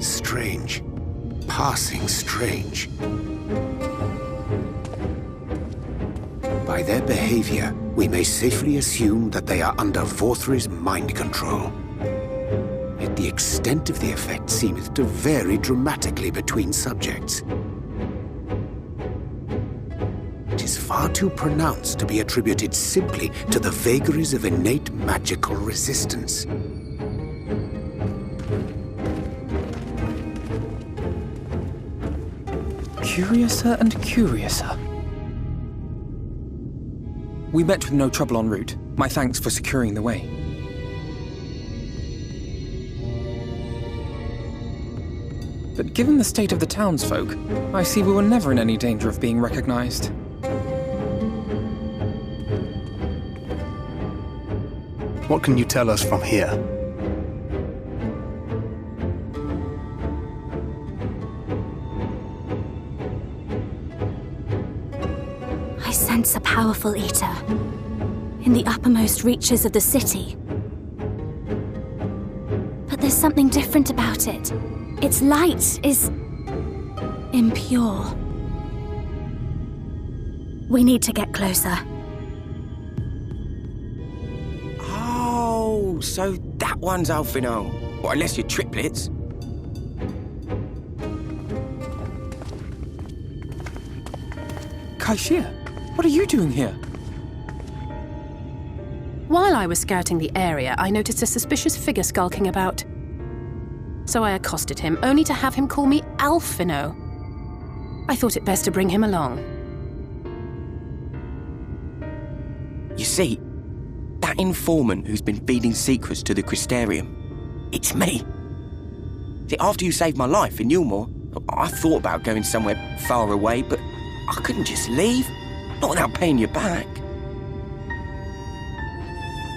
Strange. Passing strange. By their behavior, we may safely assume that they are under Vorthri's mind control. Yet the extent of the effect seemeth to vary dramatically between subjects. It is far too pronounced to be attributed simply to the vagaries of innate magical resistance. Curiouser and curiouser. We met with no trouble en route. My thanks for securing the way. But given the state of the townsfolk, I see we were never in any danger of being recognized. What can you tell us from here? I sense a powerful eater in the uppermost reaches of the city. But there's something different about it. Its light is impure. We need to get closer. Oh, so that one's Alphino. Well, unless you're triplets. Kaishir, what are you doing here? While I was scouting the area, I noticed a suspicious figure skulking about. So I accosted him, only to have him call me Alphino. I thought it best to bring him along. You see, that informant who's been feeding secrets to the Crystarium, it's me. See, after you saved my life in Yulmore, I thought about going somewhere far away, but I couldn't just leave, not without paying you back.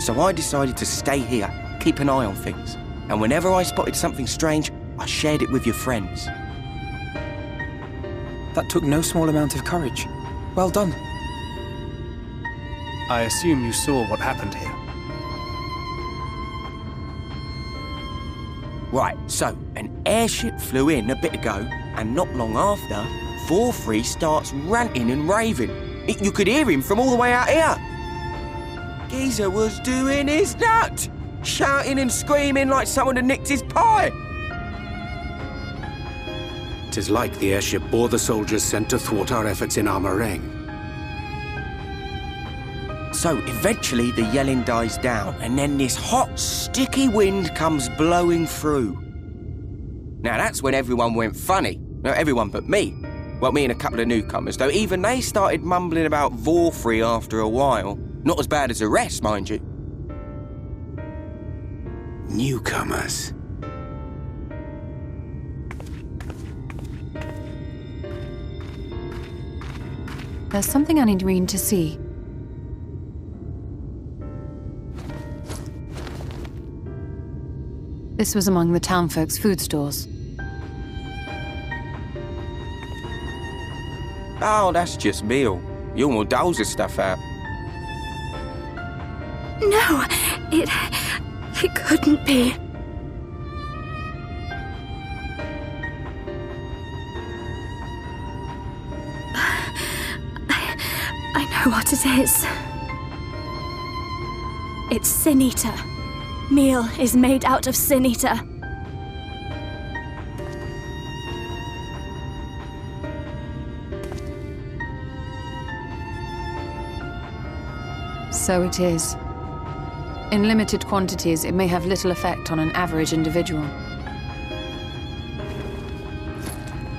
So I decided to stay here, keep an eye on things. And whenever I spotted something strange, I shared it with your friends. That took no small amount of courage. Well done. I assume you saw what happened here. Right, so an airship flew in a bit ago, and not long after, Vorthri starts ranting and raving. You could hear him from all the way out here. Geezer was doing his nut, shouting and screaming like someone had nicked his pie. 'Tis like the airship bore the soldiers sent to thwart our efforts in our meringue. So eventually the yelling dies down, and then this hot, sticky wind comes blowing through. Now that's when everyone went funny. No, everyone but me. Well, me and a couple of newcomers, though even they started mumbling about Vorthri after a while. Not as bad as the rest, mind you. Newcomers. There's something I need Reen to see. This was among the townfolk's food stores. Oh, that's just meal. Yulmore doles the stuff out. No, it couldn't be. I know what it is. It's Sin Eater. Meal is made out of Sin Eater. So it is. In limited quantities, it may have little effect on an average individual.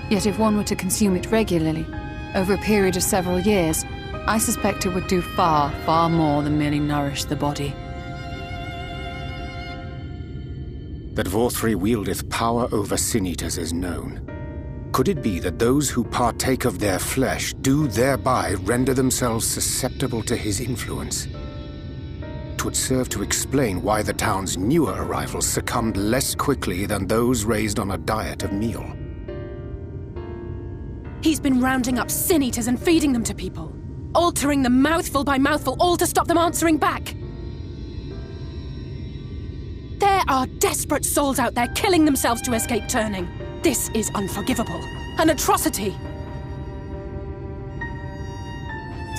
Yet if one were to consume it regularly, over a period of several years, I suspect it would do far, far more than merely nourish the body. That Vorthri wieldeth power over sin-eaters is known. Could it be that those who partake of their flesh do thereby render themselves susceptible to his influence? 'Twould serve to explain why the town's newer arrivals succumbed less quickly than those raised on a diet of meal. He's been rounding up sin eaters and feeding them to people, altering them mouthful by mouthful, all to stop them answering back. There are desperate souls out there killing themselves to escape turning. This is unforgivable. An atrocity.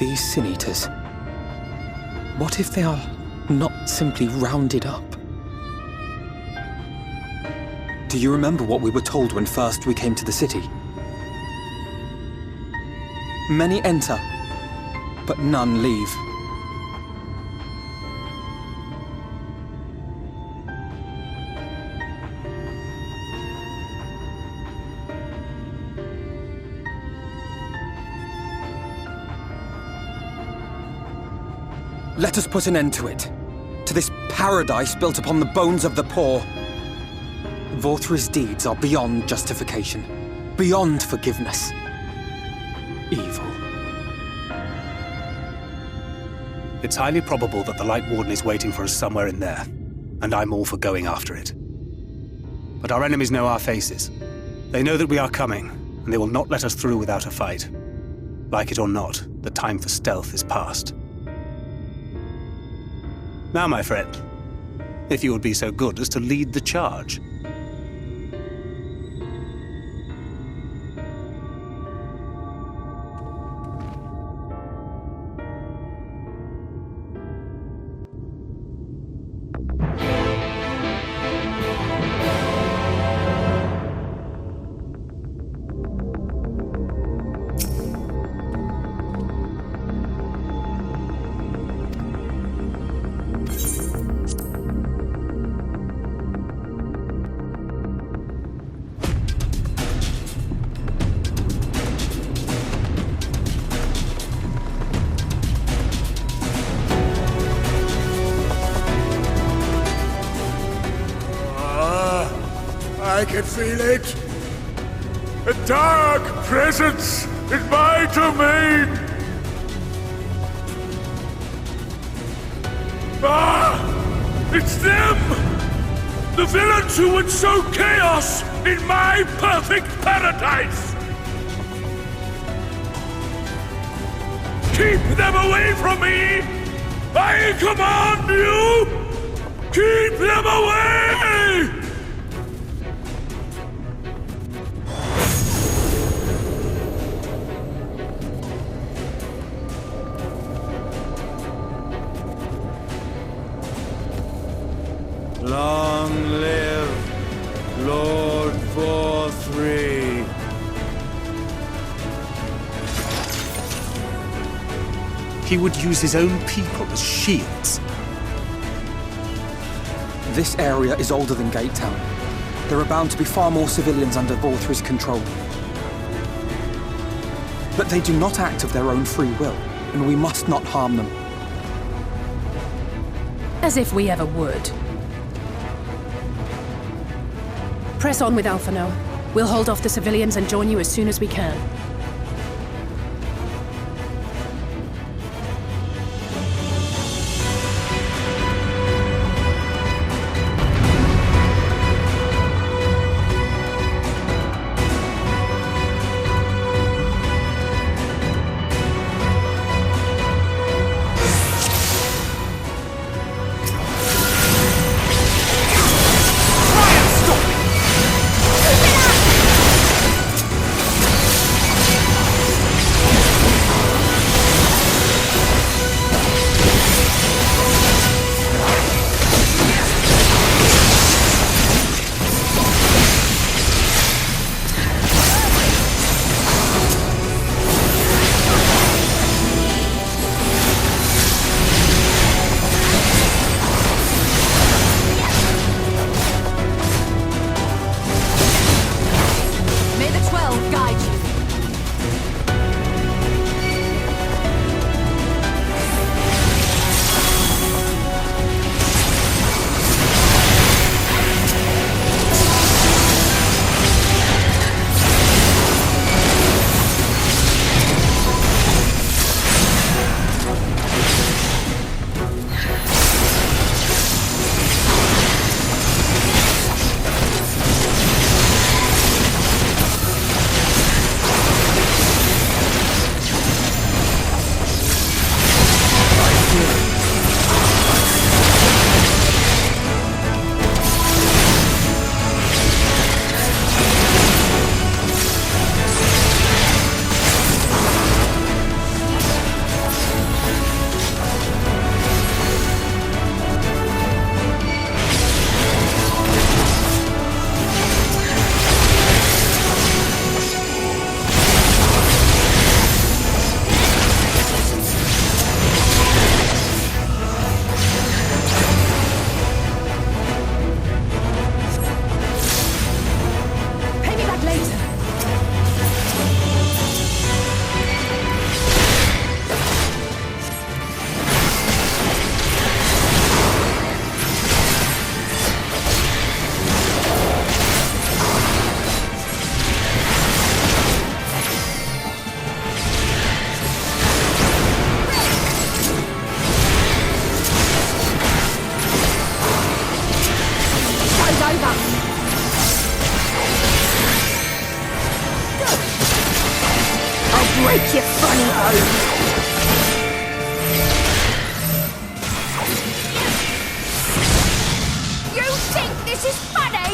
These Sin Eaters. What if they are not simply rounded up? Do you remember what we were told when first we came to the city? Many enter, but none leave. Let us put an end to it. To this paradise built upon the bones of the poor. Vorthri's deeds are beyond justification, beyond forgiveness. Evil. It's highly probable that the Light Warden is waiting for us somewhere in there, and I'm all for going after it. But our enemies know our faces. They know that we are coming, and they will not let us through without a fight. Like it or not, the time for stealth is past. Now, my friend, if you would be so good as to lead the charge. I can feel it. A dark presence in my domain. Ah! It's them! The villains who would sow chaos in my perfect paradise! Keep them away from me! I command you! Keep them away! Long live Lord Vorthri. He would use his own people as shields. This area is older than Gate Town. There are bound to be far more civilians under Vorthri's control. But they do not act of their own free will, and we must not harm them. As if we ever would. Press on with Alphino. We'll hold off the civilians and join you as soon as we can. Take your funny home! You think this is funny?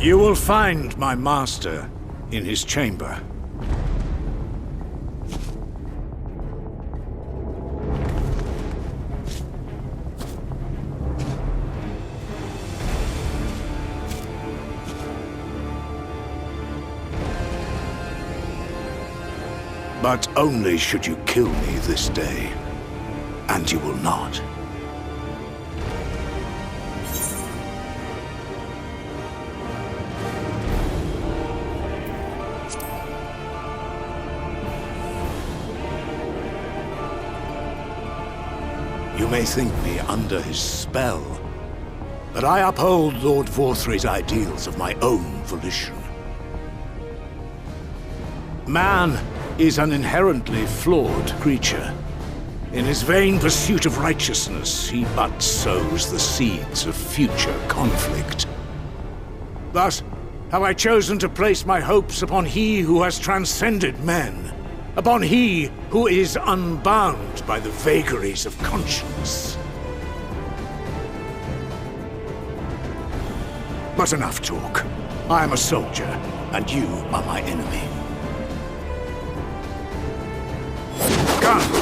You will find my master in his chamber. But only should you kill me this day, and you will not. You may think me under his spell, but I uphold Lord Vorthry's ideals of my own volition. Man is an inherently flawed creature. In his vain pursuit of righteousness, he but sows the seeds of future conflict. Thus, have I chosen to place my hopes upon he who has transcended men, upon he who is unbound by the vagaries of conscience. But enough talk. I am a soldier, and you are my enemy. Come,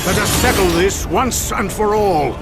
let us settle this once and for all.